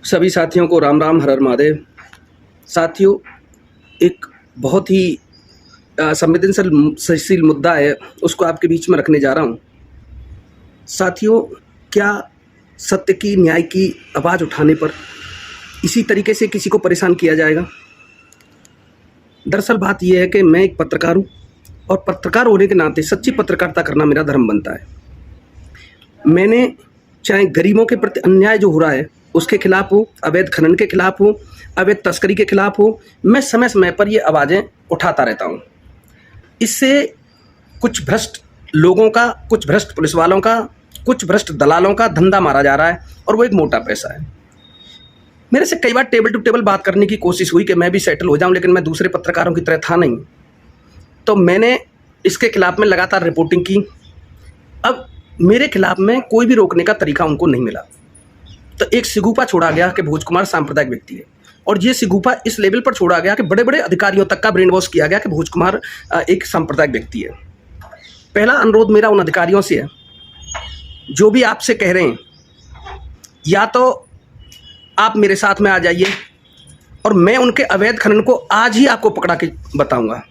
सभी साथियों को राम राम, हर हर महादेव। साथियों, एक बहुत ही संवेदनशील मुद्दा है, उसको आपके बीच में रखने जा रहा हूँ। साथियों, क्या सत्य की, न्याय की आवाज़ उठाने पर इसी तरीके से किसी को परेशान किया जाएगा? दरअसल बात यह है कि मैं एक पत्रकार हूँ और पत्रकार होने के नाते सच्ची पत्रकारिता करना मेरा धर्म बनता है। मैंने चाहे गरीबों के प्रति अन्याय जो हो रहा है उसके खिलाफ हो, अवैध खनन के खिलाफ हो, अवैध तस्करी के खिलाफ हो, मैं समय समय पर ये आवाज़ें उठाता रहता हूँ। इससे कुछ भ्रष्ट लोगों का, कुछ भ्रष्ट पुलिस वालों का, कुछ भ्रष्ट दलालों का धंधा मारा जा रहा है और वो एक मोटा पैसा है। मेरे से कई बार टेबल टू टेबल बात करने की कोशिश हुई कि मैं भी सेटल हो जाऊं, लेकिन मैं दूसरे पत्रकारों की तरह था नहीं। तो मैंने इसके खिलाफ में लगातार रिपोर्टिंग की। अब मेरे खिलाफ में कोई भी रोकने का तरीका उनको नहीं मिला, तो एक सिगुफा छोड़ा गया कि भोज कुमार सांप्रदायिक व्यक्ति है, और ये सिगुफा इस लेवल पर छोड़ा गया कि बड़े बड़े अधिकारियों तक का ब्रेन वॉश किया गया कि भोज कुमार एक सांप्रदायिक व्यक्ति है। पहला अनुरोध मेरा उन अधिकारियों से है, जो भी आपसे कह रहे हैं, या तो आप मेरे साथ में आ जाइए और मैं उनके अवैध खनन को आज ही आपको पकड़ा के बताऊंगा।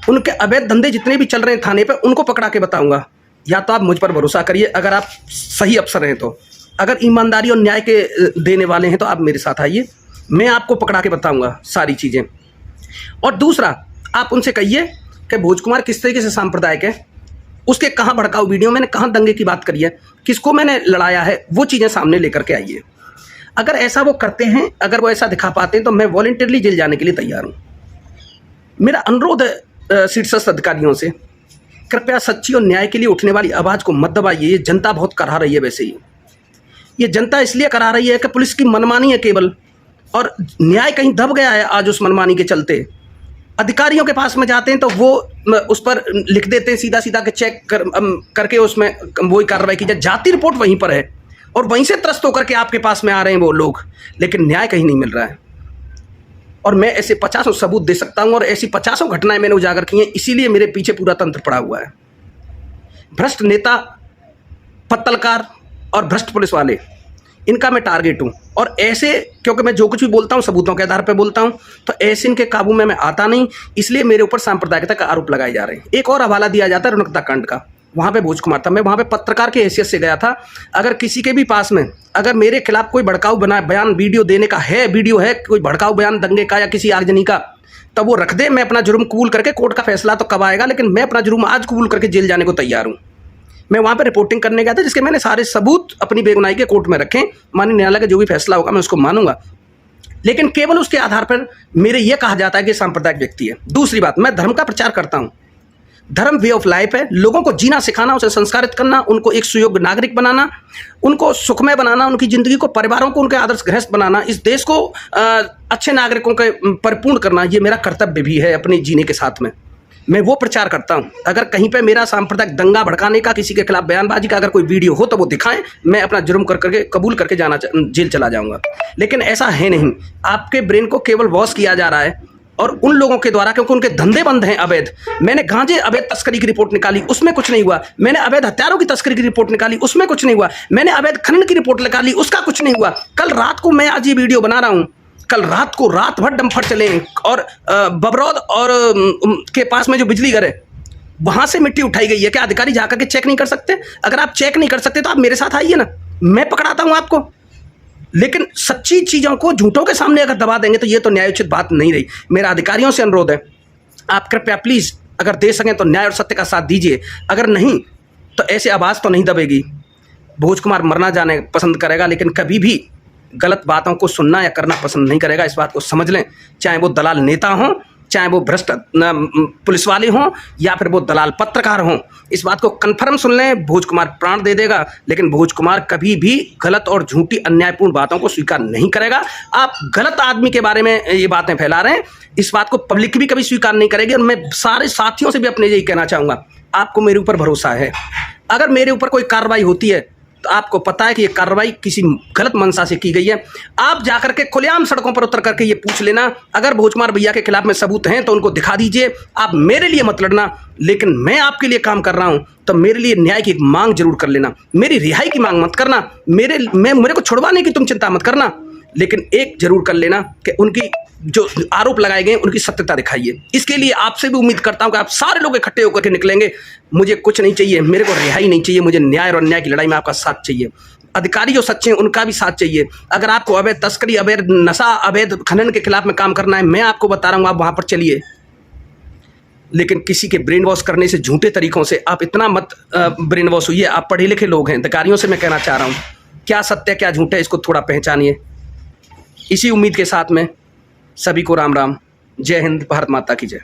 उनके अवैध धंधे जितने भी चल रहे हैं थाने पे, उनको पकड़ा के बताऊंगा। या तो आप मुझ पर भरोसा करिए, अगर आप सही अफसर हैं तो, अगर ईमानदारी और न्याय के देने वाले हैं तो आप मेरे साथ आइए, मैं आपको पकड़ा के बताऊंगा सारी चीज़ें। और दूसरा, आप उनसे कहिए कि भोज कुमार किस तरीके से सांप्रदायिक है, उसके कहाँ भड़काऊ वीडियो, मैंने कहाँ दंगे की बात करी है, किसको मैंने लड़ाया है, वो चीज़ें सामने लेकर के आइए। अगर ऐसा वो करते हैं, अगर वो ऐसा दिखा पाते हैं, तो मैं वॉलंटियरली जेल जाने के लिए तैयार हूँ। मेरा अनुरोध है शीर्षस्थ अधिकारियों से, कृपया सच्ची और न्याय के लिए उठने वाली आवाज़ को मत दबाइए। ये जनता बहुत करा रही है। वैसे ही ये जनता इसलिए करा रही है कि पुलिस की मनमानी है केवल, और न्याय कहीं दब गया है आज उस मनमानी के चलते। अधिकारियों के पास में जाते हैं तो वो उस पर लिख देते हैं सीधा सीधा कि चेक करके उसमें वही कार्रवाई की जाए। जाती रिपोर्ट वहीं पर है और वहीं से त्रस्त होकर के आपके पास में आ रहे हैं वो लोग, लेकिन न्याय कहीं नहीं मिल रहा है। और मैं ऐसे 50 सबूत दे सकता हूं, और ऐसी 50 घटनाएं मैंने उजागर की हैं, इसीलिए मेरे पीछे पूरा तंत्र पड़ा हुआ है। भ्रष्ट नेता, पत्तलकार और भ्रष्ट पुलिस वाले, इनका मैं टारगेट हूं। और ऐसे, क्योंकि मैं जो कुछ भी बोलता हूं सबूतों के आधार पर बोलता हूं, तो ऐसे इनके काबू में मैं आता नहीं, इसलिए मेरे ऊपर सांप्रदायिकता का आरोप लगाए जा रहे हैं। एक और हवाला दिया जाता है रौनकता कांड का, वहाँ पे भोज कुमार था, मैं वहाँ पे पत्रकार की हैसियत से गया था। अगर किसी के भी पास में अगर मेरे खिलाफ कोई भड़काऊ बयान वीडियो देने का है, वीडियो है कोई भड़काऊ बयान दंगे का या किसी आगजनी का, तब वो रख दे। मैं अपना जुर्म कबूल करके, कोर्ट का फैसला तो कब आएगा, लेकिन मैं अपना जुर्म आज कबूल करके जेल जाने को तैयार हूँ। मैं वहाँ पर रिपोर्टिंग करने गया था, जिसके मैंने सारे सबूत अपनी बेगुनाही के कोर्ट में रखे। माननीय न्यायालय का जो भी फैसला होगा मैं उसको मानूंगा, लेकिन केवल उसके आधार पर मेरे ये कहा जाता है कि सांप्रदायिक व्यक्ति है। दूसरी बात, मैं धर्म का प्रचार करता हूँ। धर्म वे ऑफ लाइफ है, लोगों को जीना सिखाना, उसे संस्कारित करना, उनको एक सुयोग्य नागरिक बनाना, उनको सुखमय बनाना, उनकी जिंदगी को, परिवारों को उनके आदर्श गृहस्थ बनाना, इस देश को अच्छे नागरिकों के परिपूर्ण करना, ये मेरा कर्तव्य भी है अपने जीने के साथ में। मैं वो प्रचार करता हूँ। अगर कहीं पे मेरा सांप्रदायिक दंगा भड़काने का, किसी के खिलाफ बयानबाजी का अगर कोई वीडियो हो तो वो दिखाएं, मैं अपना जुर्म करके कबूल करके जेल चला जाऊँगा। लेकिन ऐसा है नहीं, आपके ब्रेन को केवल वॉश किया जा रहा है, और उन लोगों के द्वारा, क्योंकि उनके धंधे बंद हैं अवैध। मैंने गांजे अवैध तस्करी की रिपोर्ट निकाली, उसमें कुछ नहीं हुआ। मैंने अवैध हथियारों की तस्करी की रिपोर्ट निकाली, उसमें कुछ नहीं हुआ। मैंने अवैध खनन की रिपोर्ट निकाली, उसका कुछ नहीं हुआ। कल रात को मैं आज ये वीडियो बना रहा हूँ, कल रात को रात भर डंफर चले, और बबरौद और के पास में जो बिजली घर है वहां से मिट्टी उठाई गई है। क्या अधिकारी जाकर के चेक नहीं कर सकते? अगर आप चेक नहीं कर सकते तो आप मेरे साथ आइए ना, मैं पकड़ाता हूं आपको। लेकिन सच्ची चीजों को झूठों के सामने अगर दबा देंगे तो ये तो न्यायोचित बात नहीं रही। मेरा अधिकारियों से अनुरोध है, आप कृपया प्लीज अगर दे सकें तो न्याय और सत्य का साथ दीजिए, अगर नहीं तो ऐसे आवाज तो नहीं दबेगी। भोज कुमार मरना जाने पसंद करेगा, लेकिन कभी भी गलत बातों को सुनना या करना पसंद नहीं करेगा। इस बात को समझ लें, चाहे वो दलाल नेता हों, चाहे वो भ्रष्ट पुलिस वाले हों, या फिर वो दलाल पत्रकार हों। इस बात को कन्फर्म सुन लें, भोज कुमार प्राण दे देगा, लेकिन भोज कुमार कभी भी गलत और झूठी अन्यायपूर्ण बातों को स्वीकार नहीं करेगा। आप गलत आदमी के बारे में ये बातें फैला रहे हैं, इस बात को पब्लिक भी कभी स्वीकार नहीं करेगी। और मैं सारे साथियों से भी अपने यही कहना चाहूँगा, आपको मेरे ऊपर भरोसा है। अगर मेरे ऊपर कोई कार्रवाई होती है तो आपको पता है कि ये कार्रवाई किसी गलत मंशा से की गई है। आप जाकर के खुलेआम सड़कों पर उतर करके ये पूछ लेना, अगर भोज कुमार भैया के खिलाफ में सबूत हैं तो उनको दिखा दीजिए। आप मेरे लिए मत लड़ना, लेकिन मैं आपके लिए काम कर रहा हूं तो मेरे लिए न्याय की एक मांग जरूर कर लेना। मेरी रिहाई की मांग मत करना, मेरे को छुड़वाने की तुम चिंता मत करना, लेकिन एक जरूर कर लेना कि उनकी जो आरोप लगाए गए उनकी सत्यता दिखाइए। इसके लिए आपसे भी उम्मीद करता हूं कि आप सारे लोग इकट्ठे होकर के निकलेंगे। मुझे कुछ नहीं चाहिए, मेरे को रिहाई नहीं चाहिए, मुझे न्याय और अन्याय की लड़ाई में आपका साथ चाहिए। अधिकारी जो सच्चे हैं उनका भी साथ चाहिए। अगर आपको अवैध तस्करी, अवैध नशा, अवैध खनन के खिलाफ में काम करना है, मैं आपको बता रहा हूँ, आप वहां पर चलिए। लेकिन किसी के ब्रेन वॉश करने से, झूठे तरीकों से आप इतना मत ब्रेन वॉश होइए। आप पढ़े लिखे लोग हैं, अधिकारियों से मैं कहना चाह रहा हूँ, क्या सत्य क्या झूठ है इसको थोड़ा पहचानिए। इसी उम्मीद के साथ में सभी को राम राम। जय हिंद, भारत माता की जय।